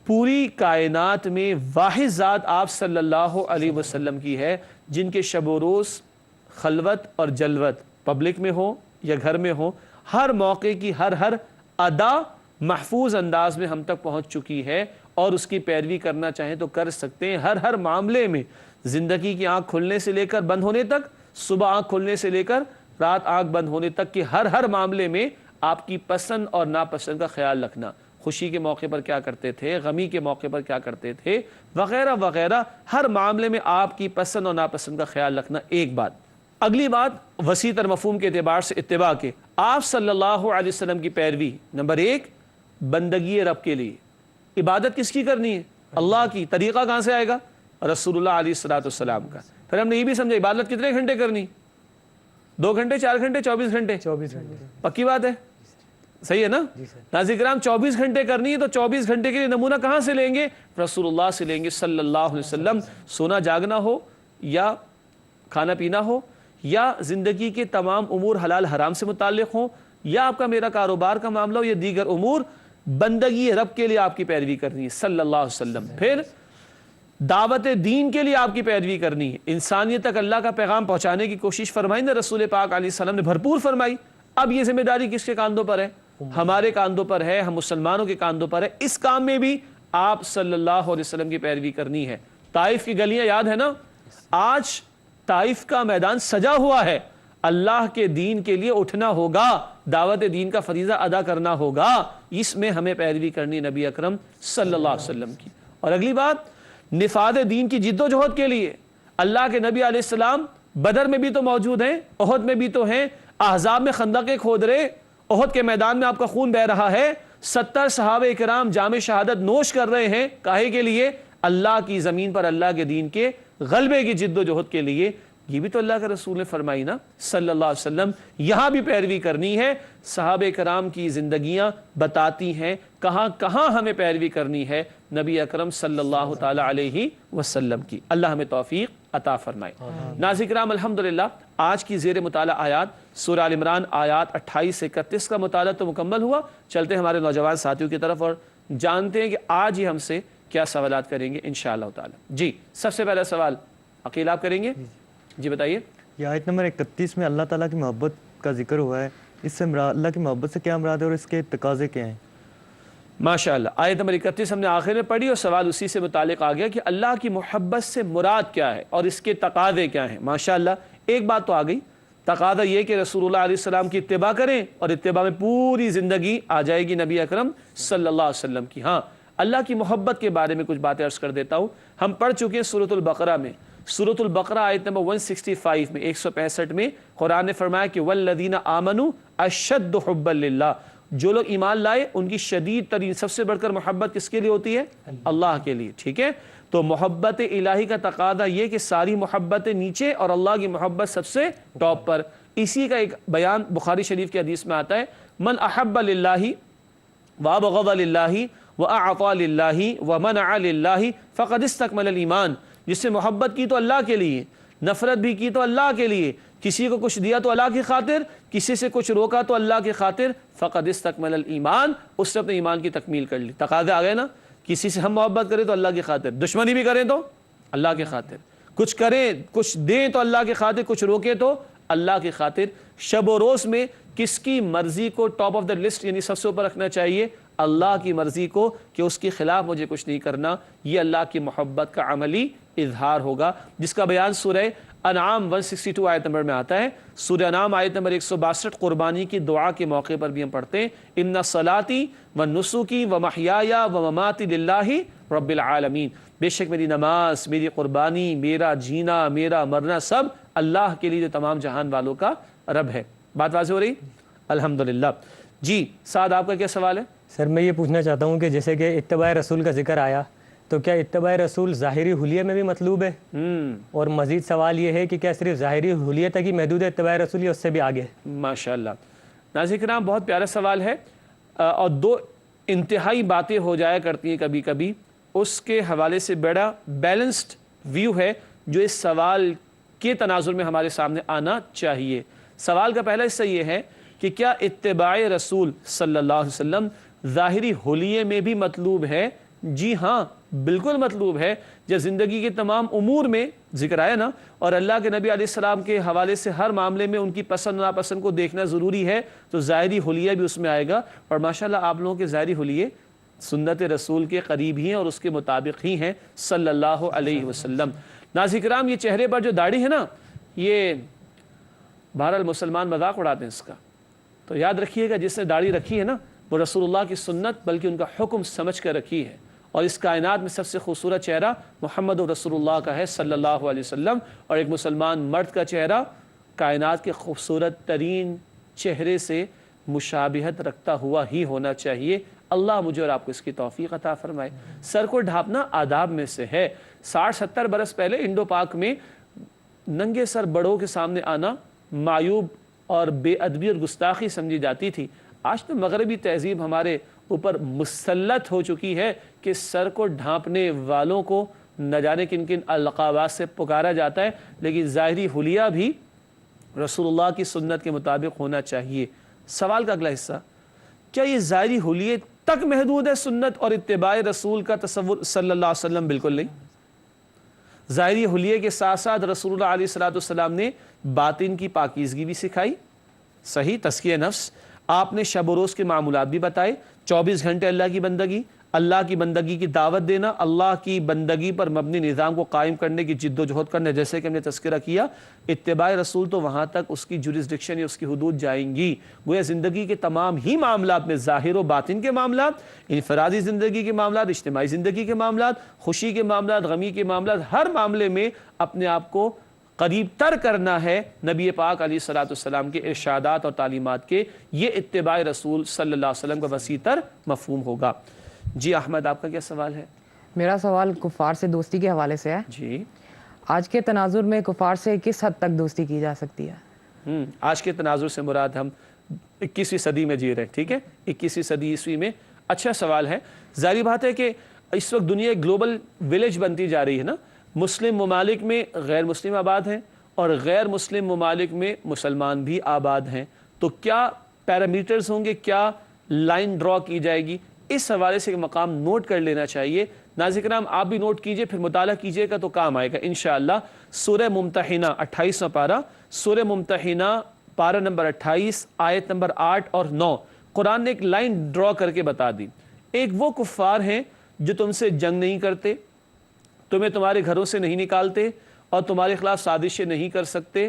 پوری کائنات میں واحد ذات آپ صلی اللہ علیہ وسلم کی ہے جن کے شب و روز خلوت اور جلوت پبلک میں ہو یا گھر میں ہو، ہر موقع کی ہر ادا محفوظ انداز میں ہم تک پہنچ چکی ہے، اور اس کی پیروی کرنا چاہیں تو کر سکتے ہیں۔ ہر معاملے میں، زندگی کی آنکھ کھلنے سے لے کر بند ہونے تک، صبح آنکھ کھلنے سے لے کر رات آنکھ بند ہونے تک کے ہر معاملے میں آپ کی پسند اور ناپسند کا خیال رکھنا، خوشی کے موقع پر کیا کرتے تھے، غمی کے موقع پر کیا کرتے تھے، وغیرہ وغیرہ، ہر معاملے میں آپ کی پسند اور ناپسند کا خیال رکھنا۔ ایک بات اگلی بات وسیع تر مفہوم کے اعتبار سے اتباع کے، آپ صلی اللہ علیہ وسلم کی پیروی نمبر 1 بندگی رب کے لیے، عبادت کس کی کرنی ہے؟ اللہ کی، طریقہ کہاں سے آئے گا؟ رسول اللہ علیہ السلام کا۔ پھر ہم نے یہ بھی سمجھا عبادت کتنے گھنٹے کرنی؟ 2 گھنٹے، 4 گھنٹے، 24 گھنٹے؟ 24 گھنٹے پکی بات ہے، صحیح ہے نا؟ ناظرین کرام 24 گھنٹے کرنی ہے تو 24 گھنٹے کے لیے نمونہ کہاں سے لیں گے؟ رسول اللہ سے لیں گے صلی اللہ علیہ وسلم۔ سونا جاگنا ہو یا کھانا پینا ہو یا زندگی کے تمام امور حلال حرام سے متعلق ہوں یا آپ کا میرا کاروبار کا معاملہ ہو یا دیگر امور، بندگی رب کے لیے آپ کی پیروی کرنی ہے صلی اللہ علیہ وسلم۔ پھر دعوت دین کے لیے آپ کی پیروی کرنی ہے، انسانیت تک اللہ کا پیغام پہنچانے کی کوشش فرمائی نا رسول پاک علیہ السلام نے، بھرپور فرمائی۔ اب یہ ذمہ داری کس کے کاندھوں پر ہے؟ ہمارے کاندھوں پر ہے، ہم مسلمانوں کے کاندھوں پر ہے۔ اس کام میں بھی آپ صلی اللہ علیہ وسلم کی پیروی کرنی ہے۔ طائف کی گلیاں یاد ہے نا؟ آج طائف کا میدان سجا ہوا ہے، اللہ کے دین کے لیے اٹھنا ہوگا، دعوت دین کا فریضہ ادا کرنا ہوگا، اس میں ہمیں پیروی کرنی نبی اکرم صلی اللہ علیہ وسلم کی۔ اور اگلی بات نفاذ دین کی جد و جہد کے لیے اللہ کے نبی علیہ السلام بدر میں بھی تو موجود ہیں، احد میں بھی تو ہیں، احزاب میں خندقیں کھود رہے، احد کے میدان میں آپ کا خون بہ رہا ہے، 70 صحابہ کرام جام شہادت نوش کر رہے ہیں، کاہے کے لیے؟ اللہ کی زمین پر اللہ کے دین کے غلبے کی جد و جہد کے لیے۔ یہ بھی تو اللہ کے رسول نے فرمائی نا صلی اللہ علیہ وسلم۔ یہاں بھی پیروی کرنی ہے، صحابہ کرام کی زندگیاں بتاتی ہیں کہاں کہاں ہمیں پیروی کرنی ہے نبی اکرم صلی اللہ تعالی علیہ وسلم کی۔ اللہ ہمیں توفیق عطا فرمائے۔ ناظرین کرام الحمدللہ آج کی زیر مطالعہ آیات سورہ آل عمران آیات 28 سے 31 کا مطالعہ تو مکمل ہوا۔ چلتے ہیں ہمارے نوجوان ساتھیوں کی طرف اور جانتے ہیں کہ آج ہی ہم سے کیا سوالات کریں گے انشاءاللہ تعالی۔ جی سب سے پہلا سوال عقیل آپ کریں گے؟ جی بتائیے۔ یہ آیت نمبر 31 میں اللہ تعالیٰ کی محبت کا ذکر ہوا ہے، اس سے اللہ کی محبت سے کیا مراد ہے اور اس کے تقاضے کیا ہیں؟ ماشاءاللہ آیت نمبر 31 ہم نے آخر میں پڑھی اور سوال اسی سے متعلق آ گیا کہ اللہ کی محبت سے مراد کیا ہے اور اس کے تقاضے کیا ہیں۔ ماشاءاللہ ایک بات تو آ گئی، تقاضا یہ کہ رسول اللہ علیہ السلام کی اتباع کریں اور اتباع میں پوری زندگی آ جائے گی نبی اکرم صلی اللہ علیہ وسلم کی۔ ہاں اللہ کی محبت کے بارے میں کچھ باتیں عرض کر دیتا ہوں۔ ہم پڑھ چکے ہیں سورۃ البقرہ میں، سورۃ البقرہ آیت نمبر 165 میں 165 میں قرآن نے فرمایا کہ والذین آمنوا اشد حبا للہ، جو لوگ ایمان لائے ان کی شدید ترین سب سے بڑھ کر محبت کس کے لیے ہوتی ہے؟ اللہ کے لیے۔ ٹھیک ہے، تو محبت الہی کا تقاضا یہ کہ ساری محبتیں نیچے اور اللہ کی محبت سب سے ٹاپ پر۔ اسی کا ایک بیان بخاری شریف کی حدیث میں آتا ہے، من احب للہ وابغض للہ واعطى للہ ومنع للہ فقد استکمل الایمان، جس سے محبت کی تو اللہ کے لیے، نفرت بھی کی تو اللہ کے لیے، کسی کو کچھ دیا تو اللہ کی خاطر، کسی سے کچھ روکا تو اللہ کی خاطر، فقد استکمل الایمان، اس نے اپنے ایمان کی تکمیل کر لی۔ تقاضے آ گئے نا، کسی سے ہم محبت کریں تو اللہ کی خاطر، دشمنی بھی کریں تو اللہ کی خاطر، کچھ کریں کچھ دیں تو اللہ کی خاطر، کچھ روکے تو اللہ کی خاطر۔ شب و روز میں کس کی مرضی کو ٹاپ آف دا لسٹ یعنی سب سے اوپر رکھنا چاہیے؟ اللہ کی مرضی کو، کہ اس کے خلاف مجھے کچھ نہیں کرنا۔ یہ اللہ کی محبت کا عملی اظہار ہوگا، جس کا بیان سورہ انعام 162 آیت نمبر میں آتا ہے۔ سورہ انعام آیت نمبر 162 قربانی کی دعا کے موقع پر بھی ہم پڑھتے ہیں، ان صلاتی و نسکی و محیایا و مماتی للہ رب العالمین، بے شک میری نماز، میری قربانی، میرا جینا، میرا مرنا سب اللہ کے لیے جو تمام جہان والوں کا رب ہے۔ بات واضح ہو رہی؟ الحمدللہ۔ جی سعد آپ کا کیا سوال ہے؟ سر میں یہ پوچھنا چاہتا ہوں کہ جیسے کہ اتباع رسول کا ذکر آیا تو کیا اتباع رسول ظاہری حلیہ میں بھی مطلوب ہے؟ اور مزید سوال یہ ہے کہ کیا صرف ظاہری حلیہ تک ہی محدود ہے اتباع رسول یا اس سے بھی آگے؟ ماشاءاللہ ناظرین کرام بہت پیارا سوال ہے، اور دو انتہائی باتیں ہو جایا کرتی ہیں کبھی کبھی، اس کے حوالے سے بڑا بیلنسڈ ویو ہے جو اس سوال کے تناظر میں ہمارے سامنے آنا چاہیے۔ سوال کا پہلا حصہ یہ ہے کہ کیا اتباع رسول صلی اللہ علیہ وسلم ظاہری حلیے میں بھی مطلوب ہے؟ جی ہاں بالکل مطلوب ہے۔ جب زندگی کے تمام امور میں ذکر آیا نا، اور اللہ کے نبی علیہ السلام کے حوالے سے ہر معاملے میں ان کی پسند ناپسند کو دیکھنا ضروری ہے، تو ظاہری حلیہ بھی اس میں آئے گا۔ اور ماشاءاللہ آپ لوگوں کے ظاہری حلیے سنت رسول کے قریب ہی ہیں اور اس کے مطابق ہی ہیں صلی اللہ علیہ وسلم۔ ناظرین کرام یہ چہرے پر جو داڑھی ہے نا، یہ بہرحال مسلمان مذاق اڑاتے ہیں اس کا، تو یاد رکھیے گا جس نے داڑھی رکھی ہے نا وہ رسول اللہ کی سنت بلکہ ان کا حکم سمجھ کر رکھی ہے، اور اس کائنات میں سب سے خوبصورت چہرہ محمد رسول اللہ کا ہے صلی اللہ علیہ وسلم، اور ایک مسلمان مرد کا چہرہ کائنات کے خوبصورت ترین چہرے سے مشابہت رکھتا ہوا ہی ہونا چاہیے۔ اللہ مجھے اور آپ کو اس کی توفیق عطا فرمائے۔ سر کو ڈھانپنا آداب میں سے ہے۔ 60-70 برس پہلے انڈو پاک میں ننگے سر بڑوں کے سامنے آنا معیوب اور بے ادبی اور گستاخی سمجھی جاتی تھی۔ آج تو مغربی تہذیب ہمارے اوپر مسلط ہو چکی ہے کہ سر کو ڈھانپنے والوں کو نہ جانے کن کن القابات سے پکارا جاتا ہے، لیکن ظاہری حلیہ بھی رسول اللہ کی سنت کے مطابق ہونا چاہیے۔ سوال کا اگلا حصہ، کیا یہ ظاہری حلیے تک محدود ہے سنت اور اتباع رسول کا تصور؟ صلی اللہ علیہ وسلم بالکل نہیں۔ ظاہری حلیے کے ساتھ ساتھ رسول اللہ علیہ السلام نے باطن کی پاکیزگی بھی سکھائی، صحیح تزکیہ نفس، آپ نے شب و روز کے معمولات بھی بتائے، 24 گھنٹے اللہ کی بندگی کی دعوت دینا، اللہ کی بندگی پر مبنی نظام کو قائم کرنے کی جد و جہد کرنا، جیسے کہ ہم نے تذکرہ کیا۔ اتباع رسول تو وہاں تک اس کی جورسڈکشن یا اس کی حدود جائیں گی، گویا زندگی کے تمام ہی معاملات میں، ظاہر و باطن کے معاملات، انفرادی زندگی کے معاملات، اجتماعی زندگی کے معاملات، خوشی کے معاملات، غمی کے معاملات، ہر معاملے میں اپنے آپ کو قریب تر کرنا ہے نبی پاک علیہ السلام کے ارشادات اور تعلیمات کے۔ یہ اتباع رسول صلی اللہ علیہ وسلم کا وسیع تر مفہوم ہوگا۔ جی احمد، آپ کا کیا سوال ہے؟ میرا سوال کفار سے دوستی کے حوالے سے ہے۔ جی، آج کے تناظر میں کفار سے کس حد تک دوستی کی جا سکتی ہے؟ آج کے تناظر سے مراد ہم 21ویں صدی میں جی رہے ہیں، ٹھیک ہے، 21ویں صدی عیسوی میں۔ اچھا سوال ہے۔ ظاہری بات ہے کہ اس وقت دنیا ایک گلوبل ولیج بنتی جا رہی ہے نا، مسلم ممالک میں غیر مسلم آباد ہیں اور غیر مسلم ممالک میں مسلمان بھی آباد ہیں، تو کیا پیرامیٹرز ہوں گے، کیا لائن ڈرا کی جائے گی؟ اس حوالے سے ایک مقام نوٹ کر لینا چاہیے۔ ناظرین کرام، آپ بھی نوٹ کیجئے، پھر مطالعہ کیجئے گا تو کام آئے گا انشاءاللہ۔ سورہ ممتحنہ 28واں پارہ، سورہ ممتحنہ پارہ نمبر 28 آیت نمبر 8 اور 9، قرآن نے ایک لائن ڈرا کر کے بتا دی۔ ایک وہ کفار ہیں جو تم سے جنگ نہیں کرتے، تمہیں تمہارے گھروں سے نہیں نکالتے اور تمہارے خلاف سازشیں نہیں کر سکتے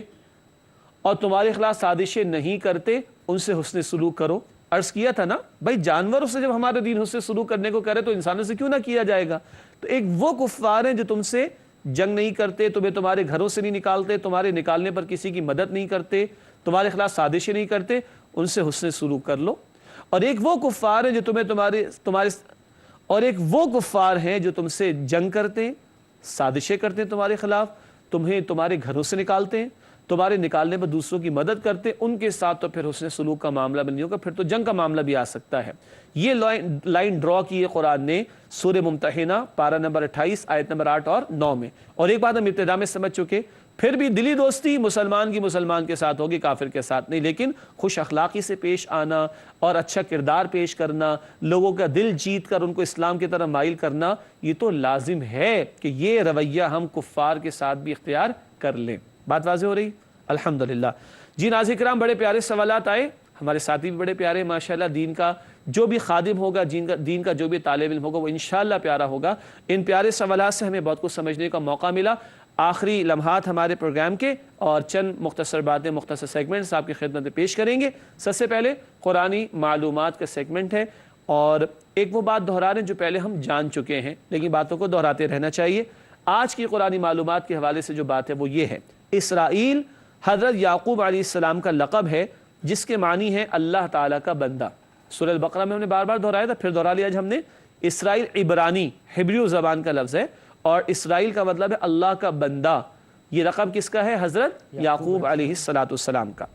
اور تمہارے خلاف سازشیں نہیں کرتے، ان سے حسن سلوک کرو۔ عرض کیا تھا نا بھائی، جانوروں سے جب ہمارے دین حسن سلوک کرنے کو کرے تو انسانوں سے کیوں نہ کیا جائے گا؟ تو ایک وہ کفار ہیں جو تم سے جنگ نہیں کرتے، تمہیں تمہارے گھروں سے نہیں نکالتے، تمہارے نکالنے پر کسی کی مدد نہیں کرتے، تمہارے خلاف سازشیں نہیں کرتے، ان سے حسن سلوک کر لو۔ اور ایک وہ کفار ہیں جو کفار ہیں جو تم سے جنگ کرتے ہیں، سازشیں کرتے ہیں تمہارے خلاف، تمہیں تمہارے گھروں سے نکالتے ہیں، تمہارے نکالنے پر دوسروں کی مدد کرتے، ان کے ساتھ تو پھر حسن سلوک کا معاملہ بھی نہیں ہوگا، پھر تو جنگ کا معاملہ بھی آ سکتا ہے۔ یہ لائن ڈرا کی ہے قرآن نے سورہ ممتحنہ پارہ نمبر 28 آیت نمبر 8 اور 9 میں۔ اور ایک بات ہم ابتدا میں سمجھ چکے، پھر بھی دلی دوستی مسلمان کی مسلمان کے ساتھ ہوگی، کافر کے ساتھ نہیں، لیکن خوش اخلاقی سے پیش آنا اور اچھا کردار پیش کرنا، لوگوں کا دل جیت کر ان کو اسلام کی طرف مائل کرنا، یہ تو لازم ہے کہ یہ رویہ ہم کفار کے ساتھ بھی اختیار کر لیں۔ بات واضح ہو رہی؟ الحمدللہ۔ جی ناظرین کرام، بڑے پیارے سوالات آئے، ہمارے ساتھی بھی بڑے پیارے ماشاءاللہ۔ دین کا جو بھی خادم ہوگا، دین کا جو بھی طالب علم ہوگا، وہ انشاءاللہ پیارا ہوگا۔ ان پیارے سوالات سے ہمیں بہت کچھ سمجھنے کا موقع ملا۔ آخری لمحات ہمارے پروگرام کے اور چند مختصر باتیں، مختصر سیگمنٹس آپ کی خدمت میں پیش کریں گے۔ سب سے پہلے قرآنی معلومات کا سیگمنٹ ہے، اور ایک وہ بات دہرا رہے ہیں جو پہلے ہم جان چکے ہیں، لیکن باتوں کو دہراتے رہنا چاہیے۔ آج کی قرآنی معلومات کے حوالے سے جو بات ہے وہ یہ ہے، اسرائیل حضرت یعقوب علیہ السلام کا لقب ہے، جس کے معنی ہے اللہ تعالیٰ کا بندہ۔ سورہ البقرہ میں ہم نے بار بار دہرایا تھا، پھر دہرا لیا آج ہم نے۔ اسرائیل عبرانی ہبریو زبان کا لفظ ہے، اور اسرائیل کا مطلب ہے اللہ کا بندہ۔ یہ لقب کس کا ہے؟ حضرت یعقوب علیہ السلام کا۔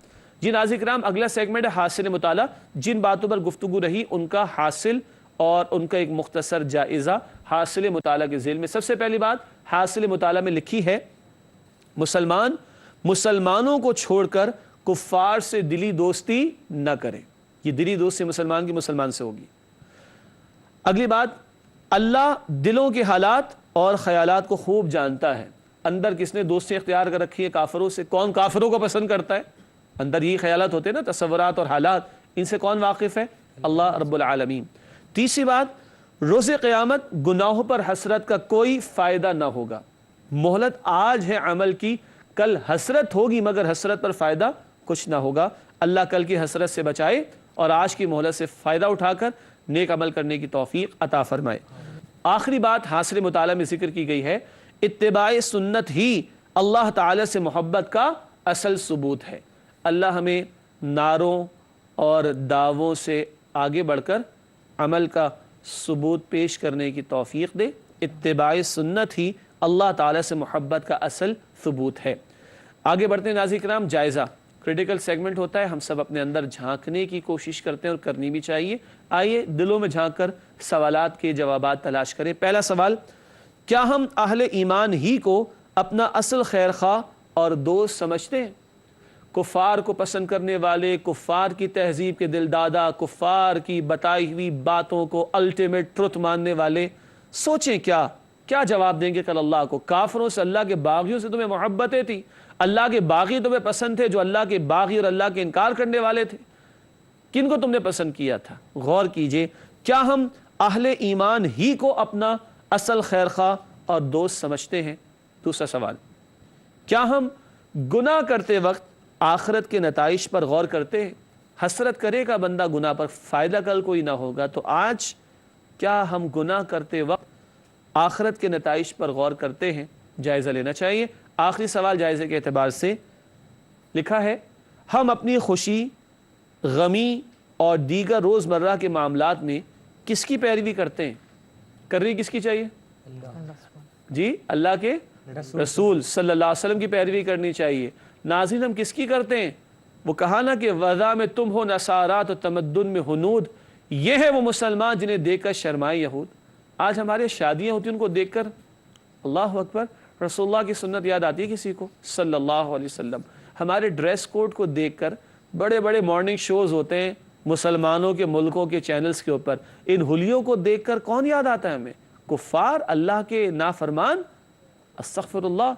جی ناظرین کرام، اگلا سیگمنٹ ہے حاصل مطالعہ۔ جن باتوں پر گفتگو رہی ان کا حاصل اور ان کا ایک مختصر جائزہ حاصل مطالعہ کے ذیل میں۔ سب سے پہلی بات حاصل مطالعہ میں لکھی ہے، مسلمانوں کو چھوڑ کر کفار سے دلی دوستی نہ کریں۔ یہ دلی دوستی مسلمان کی مسلمان سے ہوگی۔ اگلی بات، اللہ دلوں کے حالات اور خیالات کو خوب جانتا ہے۔ اندر کس نے دوستی اختیار کر رکھی ہے کافروں سے؟ کون کافروں کو پسند کرتا ہے؟ اندر یہ خیالات ہوتے ہیں نا، تصورات اور حالات، ان سے کون واقف ہے؟ اللہ رب العالمین۔ تیسری بات، روز قیامت گناہوں پر حسرت کا کوئی فائدہ نہ ہوگا۔ مہلت آج ہے عمل کی، کل حسرت ہوگی مگر حسرت پر فائدہ کچھ نہ ہوگا۔ اللہ کل کی حسرت سے بچائے اور آج کی مہلت سے فائدہ اٹھا کر نیک عمل کرنے کی توفیق عطا فرمائے۔ آخری بات حاصل مطالعہ میں ذکر کی گئی ہے، اتباع سنت ہی اللہ تعالی سے محبت کا اصل ثبوت ہے۔ اللہ ہمیں نعروں اور دعووں سے آگے بڑھ کر عمل کا ثبوت پیش کرنے کی توفیق دے۔ اتباع سنت ہی اللہ تعالیٰ سے محبت کا اصل ثبوت ہے۔ آگے بڑھتے ہیں ناظرین کرام، جائزہ کریٹیکل سیگمنٹ ہوتا ہے، ہم سب اپنے اندر جھانکنے کی کوشش کرتے ہیں اور کرنی بھی چاہیے۔ آئیے دلوں میں جھانک کر سوالات کے جوابات تلاش کریں۔ پہلا سوال، کیا ہم اہل ایمان ہی کو اپنا اصل خیر خواہ اور دوست سمجھتے ہیں؟ کفار کو پسند کرنے والے، کفار کی تہذیب کے دل دادا، کفار کی بتائی ہوئی باتوں کو الٹیمیٹ ٹروتھ ماننے والے، سوچیں کیا جواب دیں گے کل اللہ کو؟ کافروں سے، اللہ کے باغیوں سے تمہیں محبتیں تھی، اللہ کے باغی تمہیں پسند تھے جو اللہ کے باغی اور اللہ کے انکار کرنے والے تھے، کن کو تم نے پسند کیا تھا؟ غور کیجئے، کیا ہم اہل ایمان ہی کو اپنا اصل خیر خواہ اور دوست سمجھتے ہیں؟ دوسرا سوال، کیا ہم گناہ کرتے وقت آخرت کے نتائج پر غور کرتے ہیں؟ حسرت کرے گا بندہ گناہ پر، فائدہ کل کوئی نہ ہوگا، تو آج کیا ہم گناہ کرتے وقت آخرت کے نتائج پر غور کرتے ہیں؟ جائزہ لینا چاہیے۔ آخری سوال جائزے کے اعتبار سے لکھا ہے، ہم اپنی خوشی، غمی اور دیگر روزمرہ کے معاملات میں کس کی پیروی کرتے ہیں؟ کرنی کس کی چاہیے؟ جی، اللہ کے رسول صلی اللہ علیہ وسلم کی پیروی کرنی چاہیے۔ ناظرین، ہم کس کی کرتے ہیں؟ وہ کہا نا کہ وضع میں تم ہو نصارات و تمدن میں ہنود، یہ ہے وہ مسلمان جنہیں دیکھ کر شرمائے یہود۔ آج ہمارے شادیاں ہوتی ہیں، ان کو دیکھ کر اللہ اکبر، رسول اللہ کی سنت یاد آتی ہے کسی کو صلی اللہ علیہ وسلم؟ ہمارے ڈریس کوڈ کو دیکھ کر بڑے بڑے مارننگ شوز ہوتے ہیں مسلمانوں کے ملکوں کے چینلز کے اوپر، ان حلیوں کو دیکھ کر کون یاد آتا ہے ہمیں؟ کفار، اللہ کے نافرمان، استغفر اللہ۔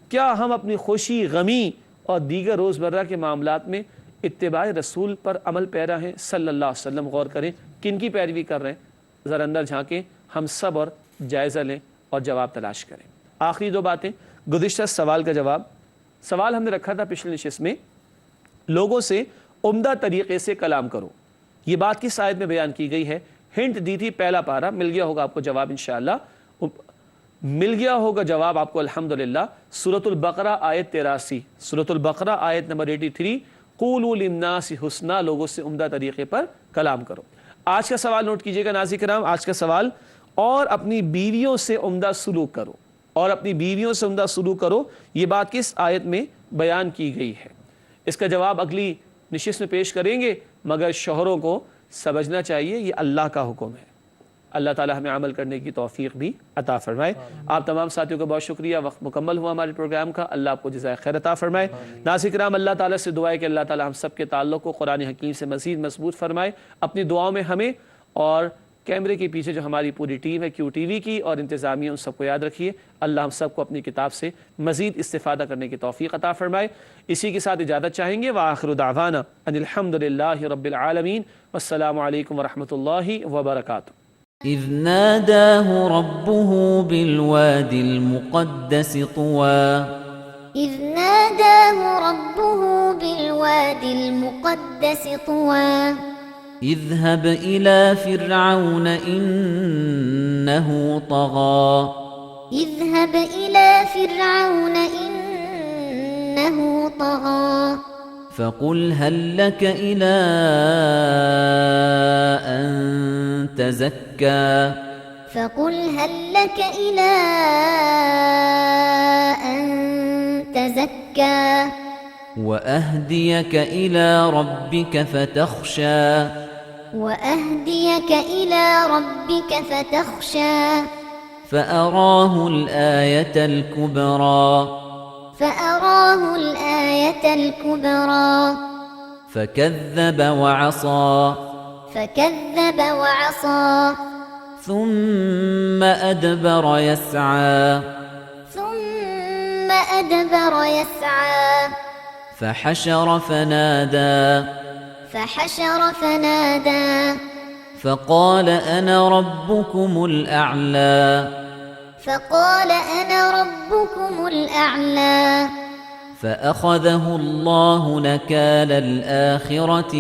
کیا ہم اپنی خوشی، غمی اور دیگر روزمرہ کے معاملات میں اتباع رسول پر عمل پیرا ہیں صلی اللہ علیہ وسلم؟ غور کریں کن کی پیروی کر رہے ہیں، ذرا اندر جھانکیں، ہم سب اور جائزہ لیں اور جواب تلاش کریں۔ آخری دو باتیں، گزشتہ سوال کا جواب۔ سوال ہم نے رکھا تھا پچھلی نشست میں، لوگوں سے عمدہ طریقے سے کلام کرو، یہ بات کس آیت میں بیان کی گئی ہے؟ ہنٹ دی تھی، پہلا پارہ، مل گیا ہوگا آپ کو جواب انشاءاللہ، مل گیا ہوگا جواب آپ کو الحمدللہ۔ سورۃ البقرہ آیت 83، سورۃ البقرہ آیت نمبر 83، قولوا للناس حسنا، لوگوں سے عمدہ طریقے پر کلام کرو۔ آج کا سوال نوٹ کیجئے گا ناظرین کرام، آج کا سوال، اور اپنی بیویوں سے عمدہ سلوک کرو، اور اپنی بیویوں سے عمدہ سلوک کرو، یہ بات کس آیت میں بیان کی گئی ہے؟ اس کا جواب اگلی نشست میں پیش کریں گے، مگر شوہروں کو سمجھنا چاہیے یہ اللہ کا حکم ہے۔ اللہ تعالی ہمیں عمل کرنے کی توفیق بھی عطا فرمائے۔ آپ تمام ساتھیوں کا بہت شکریہ، وقت مکمل ہوا ہمارے پروگرام کا، اللہ آپ کو جزائے خیر عطا فرمائے۔ ناظرین کرام، اللہ تعالیٰ سے دعا ہے کہ اللہ تعالیٰ ہم سب کے تعلق کو قرآن حکیم سے مزید مضبوط فرمائے۔ اپنی دعاؤں میں ہمیں اور کیمرے کے پیچھے جو ہماری پوری ٹیم ہے کیو ٹی وی کی اور انتظامیہ، ان سب کو یاد رکھیے۔ اللہ ہم سب کو اپنی کتاب سے مزید استفادہ کرنے کی توفیق عطا فرمائے۔ اسی کے ساتھ اجازت چاہیں گے، وآخر دعوانا ان الحمدللہ رب العالمین، والسلام علیکم ورحمۃ اللہ وبرکاتہ۔ إذ ناداه ربه بالواد المقدس طوى إذ ناداه ربه بالواد المقدس طوى اذهب إلى فرعون إنه طغى اذهب إلى فرعون إنه طغى فقل هل لك إلى أن تزكى فقل هل لك إلى أن تزكى وأهديك إلى ربك فتخشى وأهديك إلى ربك فتخشى فأراه الآية الكبرى فأراه الآية الكبرى فكذب وعصى ثم أدبر يسعى ثم أدبر يسعى فحشر فنادى فقال أنا ربكم الأعلى فأخذه الله نكال الآخرة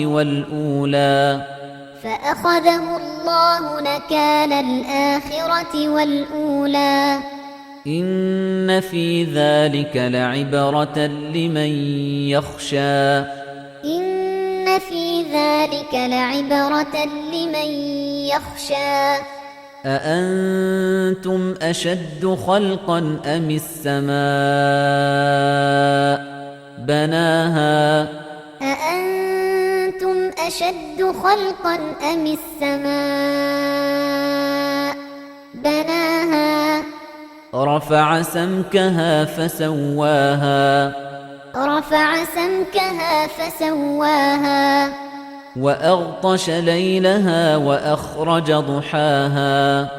والأولى إن إن في ذلك لعبرة لمن يخشى إن في ذلك لعبرة لمن يخشى أأنتم أشد خلقا أم السماء بناها أأنتم أشد خلقا أم السماء بناها رفع سمكها فسواها رفع سمكها فسواها وأغطش ليلها وأخرج ضحاها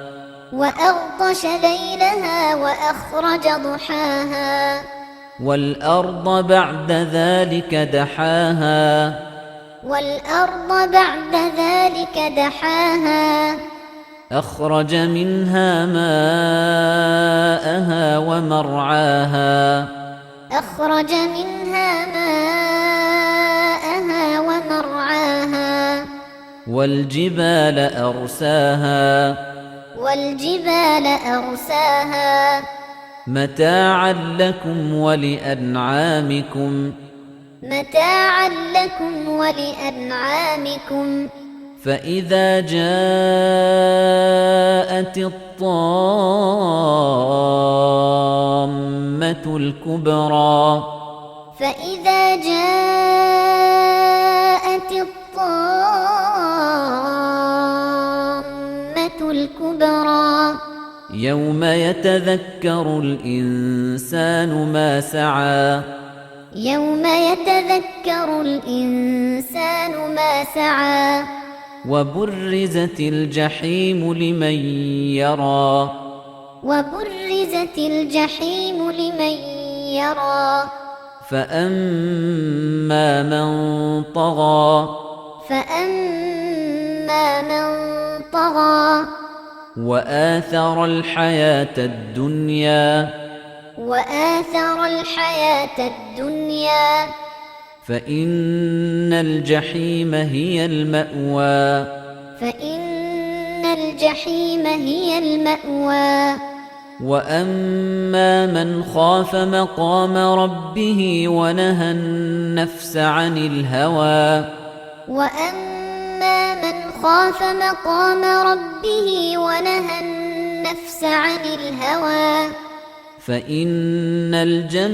وأغطش ليلها وأخرج ضحاها والأرض بعد ذلك دحاها والأرض بعد ذلك دحاها أخرج منها ماءها ومرعاها أخرج منها ماءها ومرعاها والجبال أرساها والجبال أرساها متاعا لكم ولأنعامكم متاعا لكم ولأنعامكم فإذا جاءت الطامة الكبرى فإذا جاءت الطامة الكبرى يوم يتذكر الإنسان ما سعى يوم يتذكر الإنسان ما سعى وبرزت الجحيم لمن يرى وبرزت الجحيم لمن يرى فأما من طغى فأما من طغى وآثر الحياة الدنيا وآثر الحياة الدنيا فإن الجحيم هي المأوى فإن الجحيم هي المأوى وأما من خاف مقام ربه ونهى النفس عن الهوى وأما من خاف مقام ربه ونهى النفس عن الهوى فإن الجنة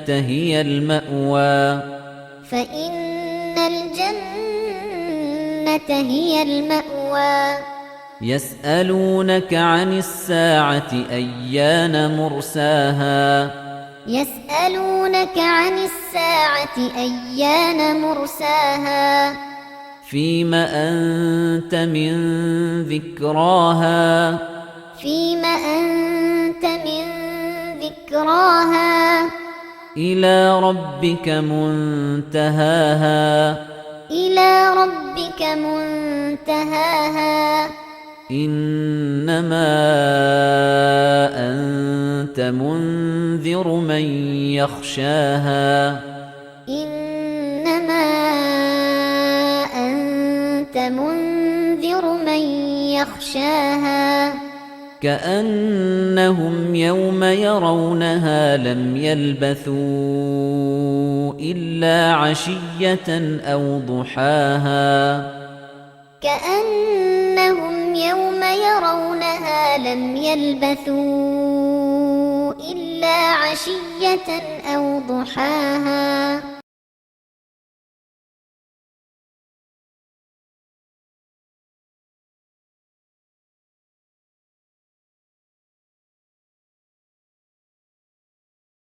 هي المأوى فإن الجنة هي المأوى يسألونك عن الساعة أيان مرساها يسألونك عن الساعة أيان مرساها فيم أنت من ذكراها فيم أنت من ذكراها إلى ربك منتهاها إلى ربك منتهاها إنما أنت منذر من يخشاها إنما أنت منذر من يخشاها كأنهم يوم يرونها لم يلبثوا إلا عشية أو ضحاها كأنهم يوم يرونها لم يلبثوا إلا عشية أو ضحاها